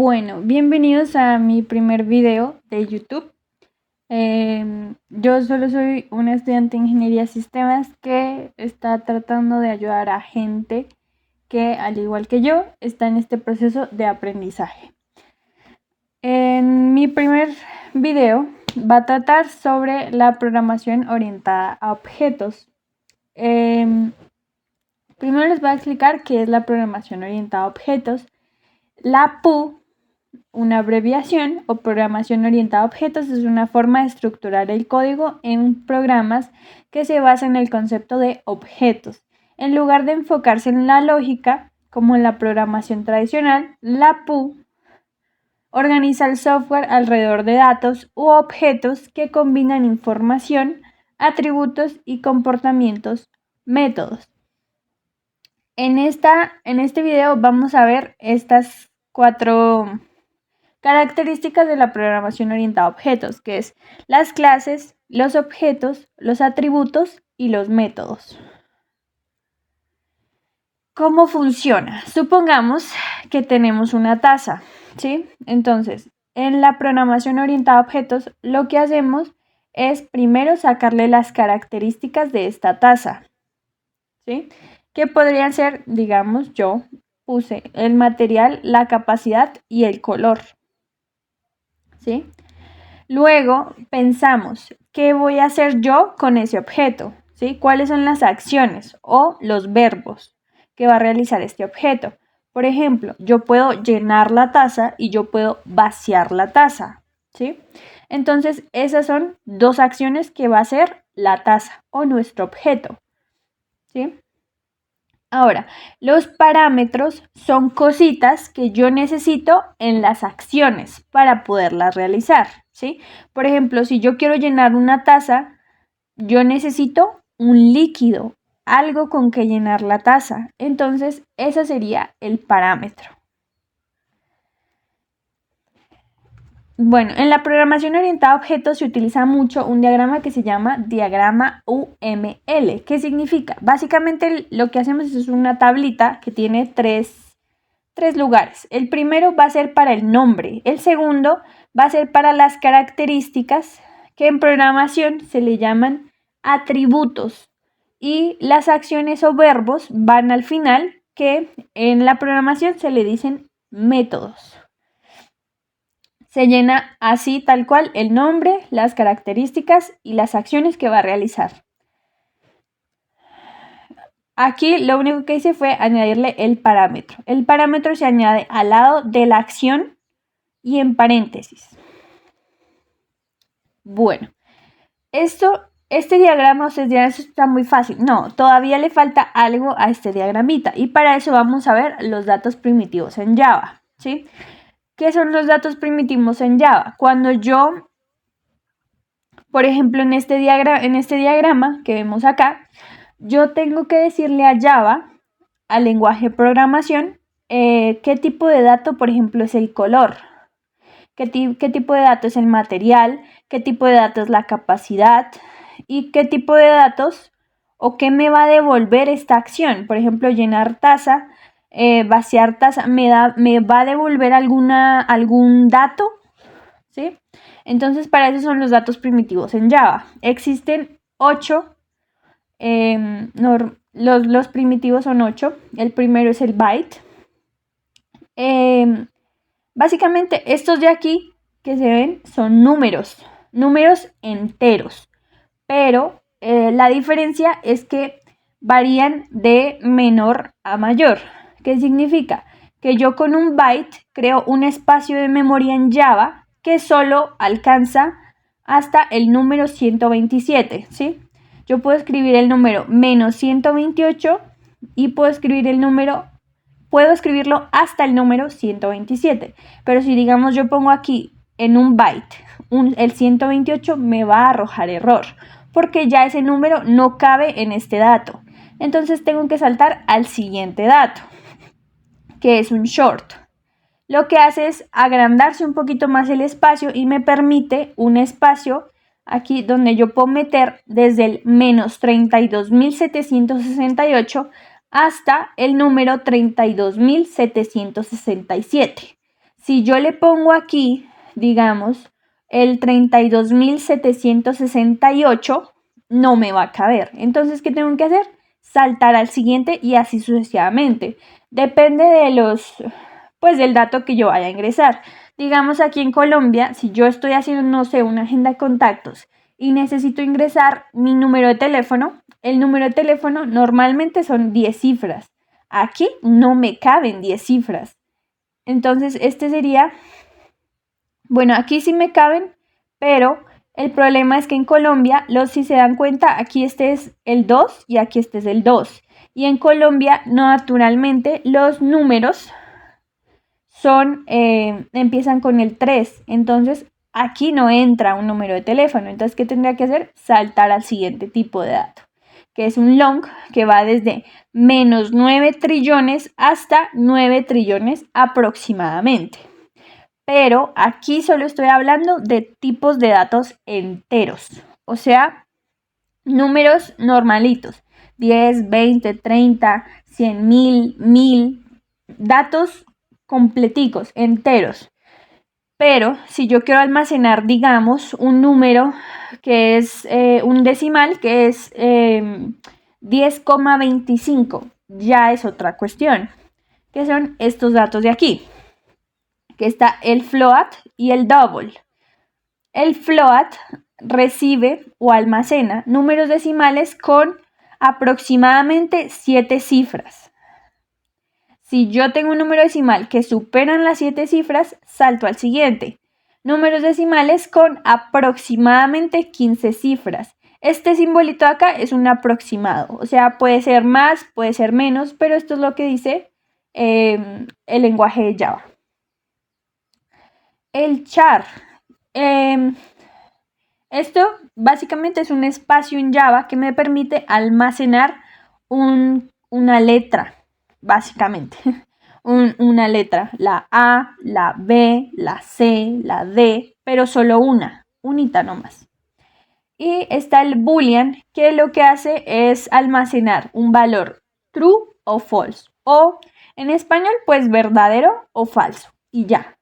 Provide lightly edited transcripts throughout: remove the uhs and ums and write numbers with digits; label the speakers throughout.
Speaker 1: Bueno, bienvenidos a mi primer video de YouTube. Yo solo soy una estudiante de Ingeniería de Sistemas que está tratando de ayudar a gente que, al igual que yo, está en este proceso de aprendizaje. En mi primer video va a tratar sobre la programación orientada a objetos. Primero les voy a explicar qué es la programación orientada a objetos. La PU, una abreviación o programación orientada a objetos, es una forma de estructurar el código en programas que se basa en el concepto de objetos. En lugar de enfocarse en la lógica, como en la programación tradicional, la PU organiza el software alrededor de datos u objetos que combinan información, atributos y comportamientos, métodos. En este video vamos a ver estas 4 características de la programación orientada a objetos, que es las clases, los objetos, los atributos y los métodos. ¿Cómo funciona? Supongamos que tenemos una taza, ¿sí? Entonces, en la programación orientada a objetos, lo que hacemos es primero sacarle las características de esta taza, ¿sí? Que podrían ser, digamos, yo puse el material, la capacidad y el color, ¿sí? Luego pensamos, ¿qué voy a hacer yo con ese objeto? ¿Sí? ¿Cuáles son las acciones o los verbos que va a realizar este objeto? Por ejemplo, yo puedo llenar la taza y yo puedo vaciar la taza, ¿sí? Entonces, esas son 2 acciones que va a hacer la taza o nuestro objeto, ¿sí? Ahora, los parámetros son cositas que yo necesito en las acciones para poderlas realizar, ¿sí? Por ejemplo, si yo quiero llenar una taza, yo necesito un líquido, algo con que llenar la taza. Entonces, ese sería el parámetro. Bueno, en la programación orientada a objetos se utiliza mucho un diagrama que se llama diagrama UML. ¿Qué significa? Básicamente lo que hacemos es una tablita que tiene tres lugares. El primero va a ser para el nombre, el segundo va a ser para las características, que en programación se le llaman atributos, y las acciones o verbos van al final, que en la programación se le dicen métodos. Se llena así tal cual el nombre, las características y las acciones que va a realizar. Aquí lo único que hice fue añadirle el parámetro. El parámetro se añade al lado de la acción y en paréntesis. Bueno, este diagrama, ustedes dirán, eso está muy fácil. No, todavía le falta algo a este diagramita y para eso vamos a ver los datos primitivos en Java, ¿sí? ¿Qué son los datos primitivos en Java? Cuando yo, por ejemplo, en este diagrama que vemos acá, yo tengo que decirle a Java, al lenguaje de programación, qué tipo de dato, por ejemplo, es el color, qué tipo de dato es el material, qué tipo de dato es la capacidad y qué tipo de datos o qué me va a devolver esta acción. Por ejemplo, llenar taza, vaciar taza, me va a devolver algún dato, ¿sí? Entonces, para eso son los datos primitivos en Java. Existen 8. Los primitivos son 8. El primero es el byte. Básicamente estos de aquí que se ven son números enteros, pero la diferencia es que varían de menor a mayor. ¿Qué significa? Que yo con un byte creo un espacio de memoria en Java que solo alcanza hasta el número 127, ¿sí? Yo puedo escribir el número menos 128 y puedo escribirlo hasta el número 127. Pero si digamos yo pongo aquí en un byte el 128, me va a arrojar error, porque ya ese número no cabe en este dato. Entonces tengo que saltar al siguiente dato, que es un short. Lo que hace es agrandarse un poquito más el espacio y me permite un espacio aquí donde yo puedo meter desde el menos 32.768 hasta el número 32.767. Si yo le pongo aquí, digamos, el 32.768, no me va a caber. Entonces, ¿qué tengo que hacer? Saltar al siguiente y así sucesivamente. Depende de del dato que yo vaya a ingresar. Digamos, aquí en Colombia, si yo estoy haciendo, no sé, una agenda de contactos y necesito ingresar mi número de teléfono, el número de teléfono normalmente son 10 cifras. Aquí no me caben 10 cifras. Entonces, este sería, bueno, aquí sí me caben, pero el problema es que en Colombia, si se dan cuenta, aquí este es el 2 y aquí este es el 2. Y en Colombia, naturalmente, los números empiezan con el 3. Entonces, aquí no entra un número de teléfono. Entonces, ¿qué tendría que hacer? Saltar al siguiente tipo de dato, que es un long que va desde menos 9 trillones hasta 9 trillones aproximadamente. Pero aquí solo estoy hablando de tipos de datos enteros, o sea, números normalitos, 10, 20, 30, 100.000, 1.000, datos completicos, enteros. Pero si yo quiero almacenar, digamos, un número que es un decimal, que es 10,25, ya es otra cuestión, que son estos datos de aquí, que está el float y el double. El float recibe o almacena números decimales con aproximadamente 7 cifras. Si yo tengo un número decimal que superan las 7 cifras, salto al siguiente. Números decimales con aproximadamente 15 cifras. Este simbolito acá es un aproximado, o sea, puede ser más, puede ser menos, pero esto es lo que dice el lenguaje de Java. El char. Esto básicamente es un espacio en Java que me permite almacenar una letra, básicamente. Una letra, la A, la B, la C, la D, pero solo unita nomás. Y está el boolean, que lo que hace es almacenar un valor true o false. O en español, pues verdadero o falso. Y ya,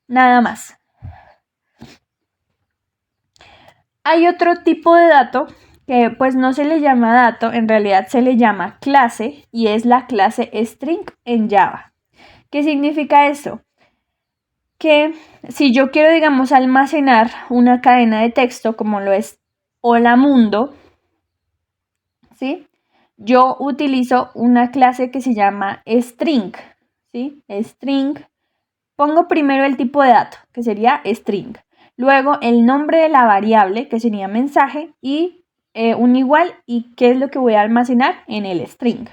Speaker 1: nada más. Hay otro tipo de dato que pues no se le llama dato, en realidad se le llama clase y es la clase string en Java. ¿Qué significa eso? Que si yo quiero, digamos, almacenar una cadena de texto como lo es Hola Mundo, ¿sí? Yo utilizo una clase que se llama string, ¿sí? String. Pongo primero el tipo de dato, que sería string. Luego el nombre de la variable, que sería mensaje, y un igual, y qué es lo que voy a almacenar en el string.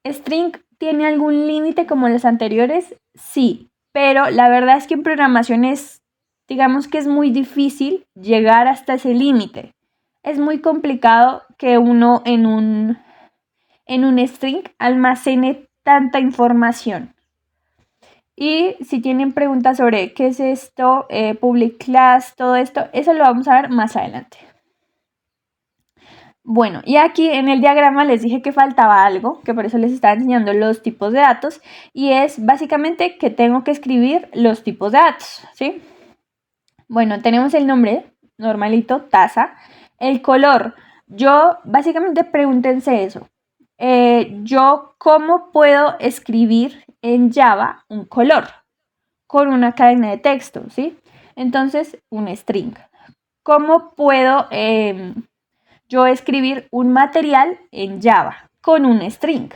Speaker 1: ¿String tiene algún límite como los anteriores? Sí, pero la verdad es que en programación digamos que es muy difícil llegar hasta ese límite. Es muy complicado que uno en un string almacene tanta información. Y si tienen preguntas sobre qué es esto, public class, todo esto, eso lo vamos a ver más adelante. Bueno, y aquí en el diagrama les dije que faltaba algo, que por eso les estaba enseñando los tipos de datos, y es básicamente que tengo que escribir los tipos de datos, ¿sí? Bueno, tenemos el nombre, normalito, taza, el color. Yo, básicamente pregúntense eso. Yo, ¿cómo puedo escribir en Java un color? Con una cadena de texto, ¿sí? Entonces, un string. ¿Cómo puedo yo escribir un material en Java? Con un string.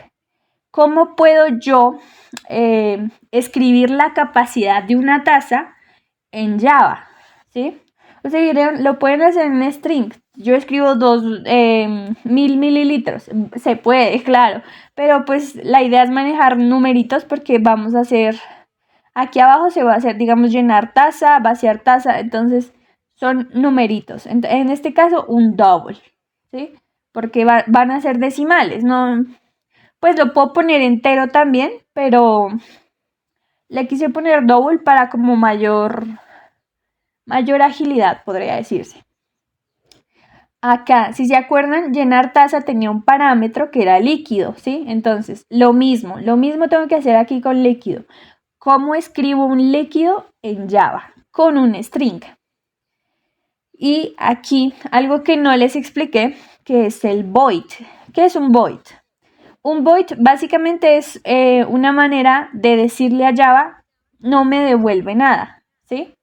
Speaker 1: ¿Cómo puedo yo escribir la capacidad de una taza en Java? ¿Sí? O sea, lo pueden hacer en string. Yo escribo 2.000 mililitros. Se puede, claro. Pero pues la idea es manejar numeritos porque vamos a hacer... Aquí abajo se va a hacer, digamos, llenar taza, vaciar taza. Entonces son numeritos. En este caso, un double. ¿Sí? Porque van a ser decimales. No, pues lo puedo poner entero también, pero le quise poner double para como mayor agilidad, podría decirse. Acá, si se acuerdan, llenar taza tenía un parámetro que era líquido, ¿sí? Entonces, lo mismo tengo que hacer aquí con líquido. cómo escribo un líquido en Java con un string. Y aquí algo que no les expliqué, que es el void. ¿Qué es un void? Un void básicamente es una manera de decirle a Java, no me devuelve nada, ¿sí?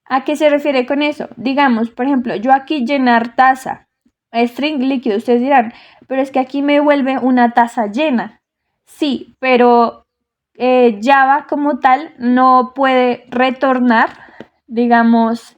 Speaker 1: ¿A qué se refiere con eso? Digamos, por ejemplo, yo aquí llenar taza, string líquido, ustedes dirán, pero es que aquí me devuelve una taza llena. Sí, pero Java como tal no puede retornar, digamos,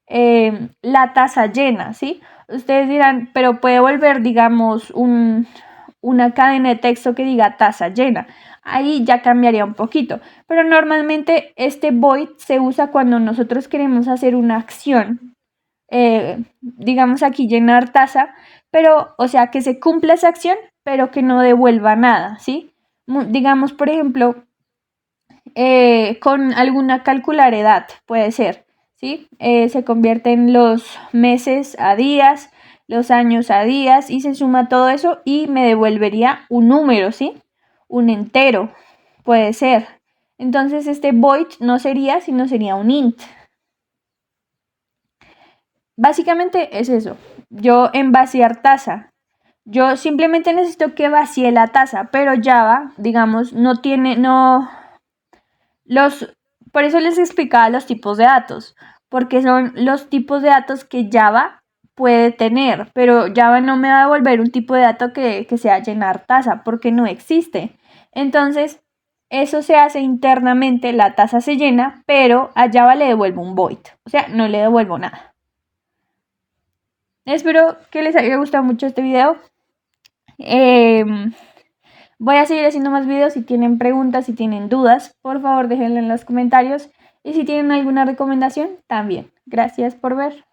Speaker 1: la taza llena, ¿sí? Ustedes dirán, pero puede volver, digamos, una cadena de texto que diga taza llena. Ahí ya cambiaría un poquito. Pero normalmente este void se usa cuando nosotros queremos hacer una acción. Digamos aquí llenar taza, pero, o sea, que se cumpla esa acción, pero que no devuelva nada, ¿sí? Digamos, por ejemplo, con alguna calcular edad, puede ser, ¿sí? Se convierten los meses a días, los años a días y se suma todo eso y me devolvería un número, ¿sí? Un entero, puede ser. Entonces este void no sería, sino sería un int. Básicamente es eso. Yo en vaciar taza, yo simplemente necesito que vacíe la taza, pero Java, digamos, no tiene, no, por eso les explicaba los tipos de datos, porque son los tipos de datos que Java puede tener, pero Java no me va a devolver un tipo de dato que sea llenar taza, porque no existe. Entonces, eso se hace internamente, la taza se llena, pero a Java le devuelvo un void, o sea, no le devuelvo nada. Espero que les haya gustado mucho este video. Voy a seguir haciendo más videos. Si tienen preguntas, si tienen dudas, por favor déjenlo en los comentarios. Y si tienen alguna recomendación, también. Gracias por ver.